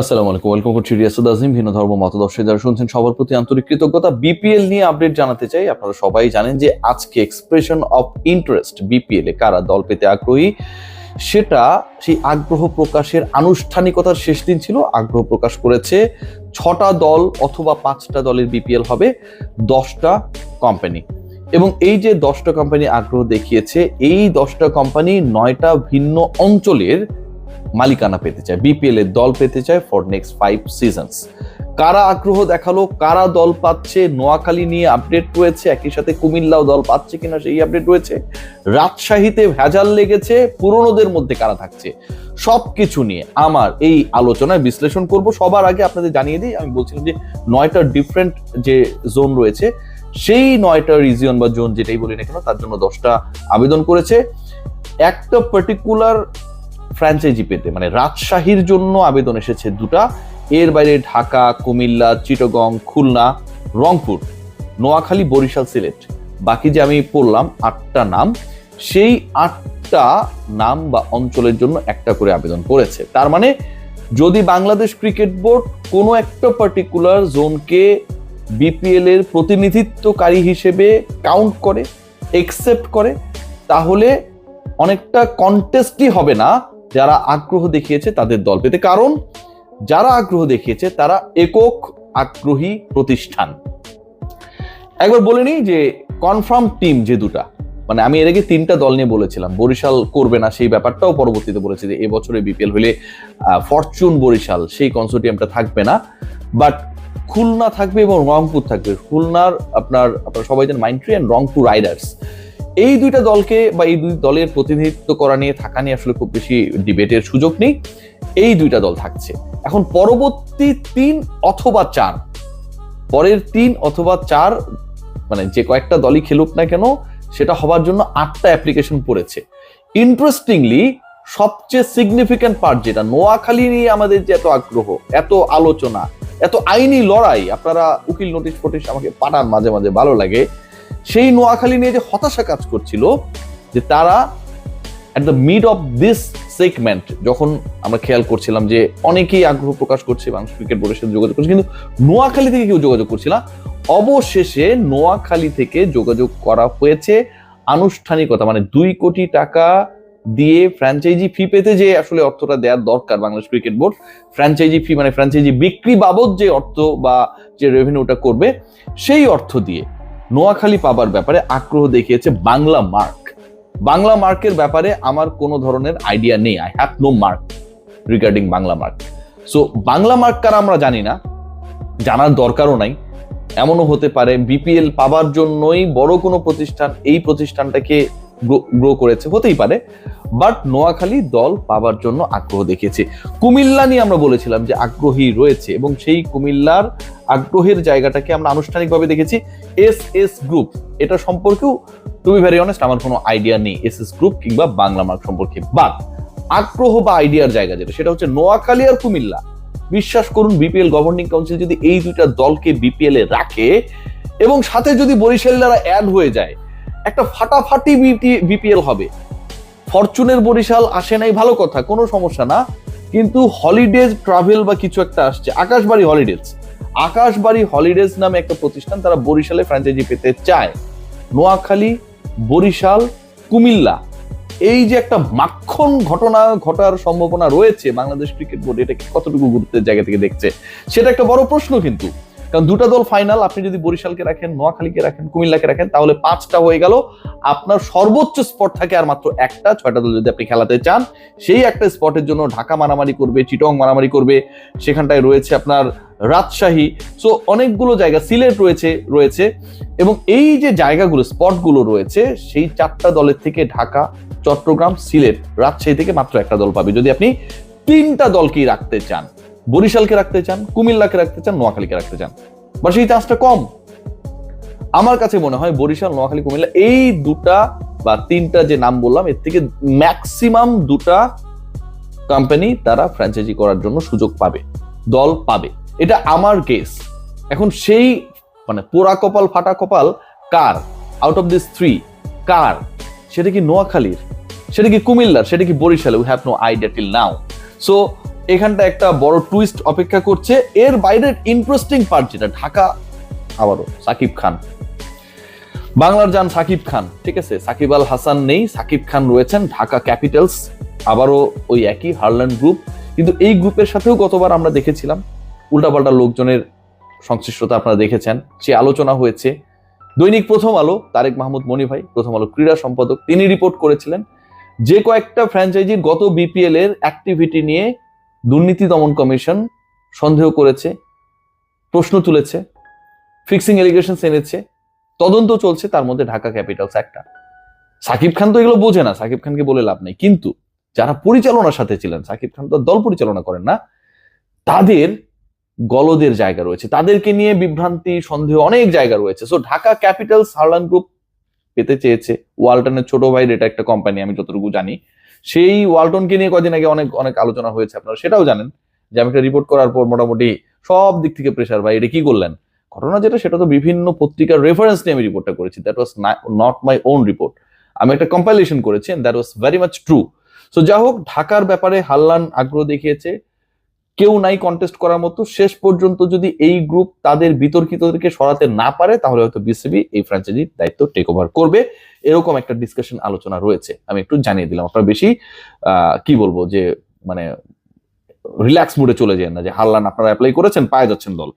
আসসালামু আলাইকুম, ওয়েলকাম করছি রিয়াসুদ আজিম। ভিন্ন ধর্ম মতাদর্শে যারা শুনছেন সবার প্রতি আন্তরিক কৃতজ্ঞতা। বিপিএল নিয়ে আপডেট জানাতে চাই। আপনারা সবাই জানেন যে আজকে এক্সপ্রেশন অফ ইন্টারেস্ট বিপিএল এ কারা দল পেতে আগ্রহী, সেটা সেই আগ্রহ প্রকাশের আনুষ্ঠানিকতার শেষ দিন ছিল। আগ্রহ প্রকাশ করেছে 6টা দল অথবা 5টা দলের বিপিএল হবে, 10টা কোম্পানি। এবং এই যে 10টা কোম্পানি আগ্রহ দেখিয়েছে, এই 10টা কোম্পানি 9টা ভিন্ন অঞ্চলের মালিকানা পেতে চায়, বিপিএল এর দল পেতে চায় ফর নেক্সট 5 সিজনস। কারা আগ্রহ দেখালো, কারা দল পাচ্ছে, নোয়াখালী নিয়ে আপডেট রয়েছে, একই সাথে কুমিল্লাও দল পাচ্ছে কিনা সেই আপডেট রয়েছে। রাজশাহীতে ভেজাল লেগেছে, পুরনোদের মধ্যে কারা থাকছে, সবকিছু নিয়ে আমার এই আলোচনায় বিশ্লেষণ করব। সবার আগে আপনাদের জানিয়ে দিই, আমি বলছিলাম যে 9টা ডিফারেন্ট যে জোন রয়েছে, সেই 9টা রিজিয়ন বা জোন যেটাই বলি না কেন, তার জন্য 10টা আবেদন করেছে। একটা পার্টিকুলার ফ্র্যাঞ্চাইজি পেতে, মানে রাজশাহীর জন্য আবেদন এসেছে 2টা। এর বাইরে ঢাকা, কুমিল্লা, চিটাগং, খুলনা, রংপুর, নোয়াখালী, বরিশাল, সিলেট, বাকি যে আমি পড়লাম 8টা নাম, সেই 8টা নাম বা অঞ্চলের জন্য একটা করে আবেদন করেছে। তার মানে যদি বাংলাদেশ ক্রিকেট বোর্ড কোনো একটা পার্টিকুলার জোনকে বিপিএল এর প্রতিনিধিত্বকারী হিসেবে কাউন্ট করে, একসেপ্ট করে, তাহলে অনেকটা কন্টেস্টই হবে না যারা আগ্রহ দেখিয়েছে তাদের দল পেতে। কারণ যারা আগ্রহ দেখিয়েছে তারা একক আগ্রহী প্রতিষ্ঠান। একবার বলে নিই যে কনফার্ম টিম যে 2টা, মানে আমি এর আগে 3টা দল নিয়ে বলেছিলাম, বরিশাল করবে না সেই ব্যাপারটাও পরবর্তীতে বলেছি যে এবছরে বিপিএল হলে ফরচুন বরিশাল সেই কনসোর্টিয়ামটা থাকবে না, বাট খুলনা থাকবে এবং রংপুর থাকবে। খুলনার আপনারা সবাই জানেন মাইন্ডট্রি অ্যান্ড রংপুর রাইডার্স, এই 2টা দলকে বা এই 2 দলের প্রতিনিধিত্ব করা নিয়ে থাকা নিয়ে আসলে খুব বেশি ডিবেটের সুযোগ নেই। এই 2টা দল থাকছে। এখন পরবর্তী 3 অথবা 4, পরের 3 অথবা 4, মানে যে কয়েকটা দলই খেলুক না কেন, সেটা হবার জন্য 8টা অ্যাপ্লিকেশন পড়েছে। ইন্টারেস্টিংলি সবচেয়ে সিগনিফিক্যান্ট পার্ট যেটা, নোয়াখালী নিয়ে আমাদের যে এত আগ্রহ, এত আলোচনা, এত আইনি লড়াই, আপনারা উকিল নোটিশ ফোটিশ আমাকে পাঠান মাঝে মাঝে, ভালো লাগে। সেই নোয়াখালী নিয়ে যে হতাশা কাজ করছিল, যে তারা at the mid of this segment, যখন আমরা খেয়াল করছিলাম যে অনেকেই আগ্রহ প্রকাশ করছে, বাংলাদেশ ক্রিকেট বোর্ডের সাথে যোগাযোগ করছে, কিন্তু নোয়াখালী থেকে কেউ যোগাযোগ করছিল না। অবশেষে নোয়াখালী থেকে যোগাযোগ করা হয়েছে, আনুষ্ঠানিকতা, মানে 2 কোটি টাকা দিয়ে ফ্র্যাঞ্চাইজি ফি পেতে, যে আসলে অর্থটা দেওয়ার দরকার বাংলাদেশ ক্রিকেট বোর্ড, ফ্র্যাঞ্চাইজি ফি মানে ফ্র্যাঞ্চাইজি বিক্রি বাবদ যে অর্থ বা যে রেভিনিউটা করবে, সেই অর্থ দিয়ে নোয়াখালী পাবার ব্যাপারে আগ্রহ দেখিয়েছে বাংলা মার্ক। বাংলা মার্কের ব্যাপারে আমার কোনো ধরনের আইডিয়া নেই, I have no mark regarding Bangla mark. So Bangla mark কারা আমরা জানি না, জানার দরকারও নাই। এমনও হতে পারে বিপিএল পাবার জন্যই বড় কোনো প্রতিষ্ঠান এই প্রতিষ্ঠানটাকে গ্রো করেছে, হতেই পারে। বাট নোয়াখালী দল পাবার জন্য আগ্রহ দেখিয়েছে। কুমিল্লা নিয়ে আমরা বলেছিলাম যে আগ্রহী রয়েছে, এবং সেই কুমিল্লার আগ্রহের জায়গাটাকে আমরা আনুষ্ঠানিকভাবে দেখেছি এস গ্রুপ। এটা সম্পর্কেও টু বি ভেরি অনেস্ট আমার কোনো আইডিয়া নেই এস গ্রুপ কিংবা বাংলা মার্ক সম্পর্কে। বাট আগ্রহ বা আইডিয়ার জায়গা যেটা, সেটা হচ্ছে নোয়াখালী আর কুমিল্লা। বিশ্বাস করুন, বিপিএল গভর্নিং কাউন্সিল যদি এই 2টা দলকে বিপিএল এ রাখে এবং সাথে যদি বরিশালীরা অ্যাড হয়ে যায়, একটা ফাটাফাটি বিপিএল হবে। ফরচুনের বরিশাল আসে নাই, ভালো কথা, কোনো সমস্যা না, কিন্তু হলিডেজ ট্রাভেল বা কিছু একটা আসছে, আকাশবাড়ি হলিডেজ নামে একটা প্রতিষ্ঠান, তারা বরিশালে ফ্র্যাঞ্চাইজি পেতে চায়। নোয়াখালী, বরিশাল, কুমিল্লা, এই যে একটা মাখন ঘটনা ঘটার সম্ভাবনা রয়েছে, বাংলাদেশ ক্রিকেট বোর্ড এটাকে কতটুকু গুরুত্বের জায়গা থেকে দেখছে সেটা একটা বড় প্রশ্ন। কিন্তু কারণ 2টা দল ফাইনাল, আপনি যদি বরিশালকে রাখেন, নোয়াখালীকে রাখেন, কুমিল্লাকে রাখেন, তাহলে 5টা হয়ে গেল। আপনার সর্বোচ্চ স্পট থাকে আর মাত্র একটা। 6টা দল যদি আপনি খেলাতে চান, সেই একটা স্পটের জন্য ঢাকা মারামারি করবে, চিটং মারামারি করবে, সেখানটায় রয়েছে আপনার রাজশাহী, সো অনেকগুলো জায়গা, সিলেট রয়েছে। এবং এই যে জায়গাগুলো, স্পটগুলো রয়েছে, সেই 4টা দলের থেকে ঢাকা, চট্টগ্রাম, সিলেট, রাজশাহী থেকে মাত্র একটা দল পাবে। যদি আপনি 3টা দলকেই রাখতে চান, বরিশালকে রাখতে চান, কুমিল্লাকে রাখতে চান, নোয়াখালীকে রাখতে চান, বা সেই চান্সটা কম। আমার কাছে মনে হয় বরিশাল, নোয়াখালী, কুমিল্লা, এই 2টা বা 3টা যে নাম বললাম, এর থেকে ম্যাক্সিমাম 2টা কোম্পানি তারা ফ্র্যাঞ্চাইজি করার জন্য সুযোগ পাবে, দল পাবে, এটা আমার গেস। এখন সেই মানে পোড়া কপাল ফাটা কপাল কার, আউট অফ দিস 3 কার, সেটা কি নোয়াখালীর, সেটা কি কুমিল্লার, সেটা কি বরিশালে, we have no idea till now. So এখানটা একটা বড় টুইস্ট অপেক্ষা করছে। এর বাইরের ইন্টারেস্টিং পার্ট যেটা, ঢাকা আবারও সাকিব খান, বাংলার জান সাকিব খান, ঠিক আছে, সাকিব আল হাসান নেই, সাকিব খান রয়েছেন, ঢাকা ক্যাপিটালস আবারও ওই একই হারল্যান্ড গ্রুপ। কিন্তু এই গ্রুপের সাথেও গতবার আমরা দেখেছিলাম উল্টাপাল্টা লোকজনের সংশ্লিষ্টতা, আপনারা দেখেছেন, সে আলোচনা হয়েছে। দৈনিক প্রথম আলো, তারেক মাহমুদ মনি ভাই, প্রথম আলো ক্রীড়া সম্পাদক, তিনি রিপোর্ট করেছিলেন যে কয়েকটা ফ্র্যাঞ্চাইজির গত বিপিএল এর অ্যাক্টিভিটি নিয়ে দুর্নীতি দমন কমিশন সন্দেহ করেছে, প্রশ্ন তুলেছে, ফিক্সিং এলিগেশন এনেছে, তদন্ত চলছে, তার মধ্যে ঢাকা ক্যাপিটালস একটা। সাকিব খান তো এগুলো বোঝে না, সাকিব খানকে বলে লাভ নেই, কিন্তু যারা পরিচালনার সাথে ছিলেন, সাকিব খান তো দল পরিচালনা করেন না, তাদের গলদের জায়গা রয়েছে, তাদেরকে নিয়ে বিভ্রান্তি সন্দেহ অনেক জায়গা রয়েছে। So Dhaka Capitals Harland group পেতে চেয়েছে। ওয়ালটনের ছোট ভাইয়ের এটা একটা কোম্পানি, আমি যতটুকু জানি। সেই ওয়ালটনকে নিয়ে কদিন আগে অনেক অনেক আলোচনা হয়েছে, আপনারা সেটাও জানেন, যে আমি একটা রিপোর্ট করার পর মোটামুটি সব দিক থেকে প্রেশার, ভাই এটা কি করলেন। ঘটনা যেটা, সেটা তো বিভিন্ন পত্রিকার রেফারেন্স নিয়ে আমি রিপোর্টটা করেছি, that was not my own report, আমি একটা কম্পাইলেশন করেছি, that was very much true. So যা হোক, ঢাকার ব্যাপারে হারল্যান্ড আগ্রহ দেখিয়েছে, কেউ নাই কন্টেস্ট করার মতো। শেষ পর্যন্ত যদি এই গ্রুপ তাদের বিতর্কিতদেরকে সরাতে না পারে, তাহলে হয়তো বিসিবি এই ফ্র্যাঞ্চাইজির দায়িত্ব টেক ওভার করবে, এরকম একটা ডিসকাশন আলোচনা রয়েছে। আমি একটু জানিয়ে দিলাম, আপনারা বেশি কি বলবো, যে মানে রিল্যাক্স মুডে চলে যায় না, যে হারল্যান্ড আপনারা অ্যাপ্লাই করেছেন, পায়ে যাচ্ছেন দল।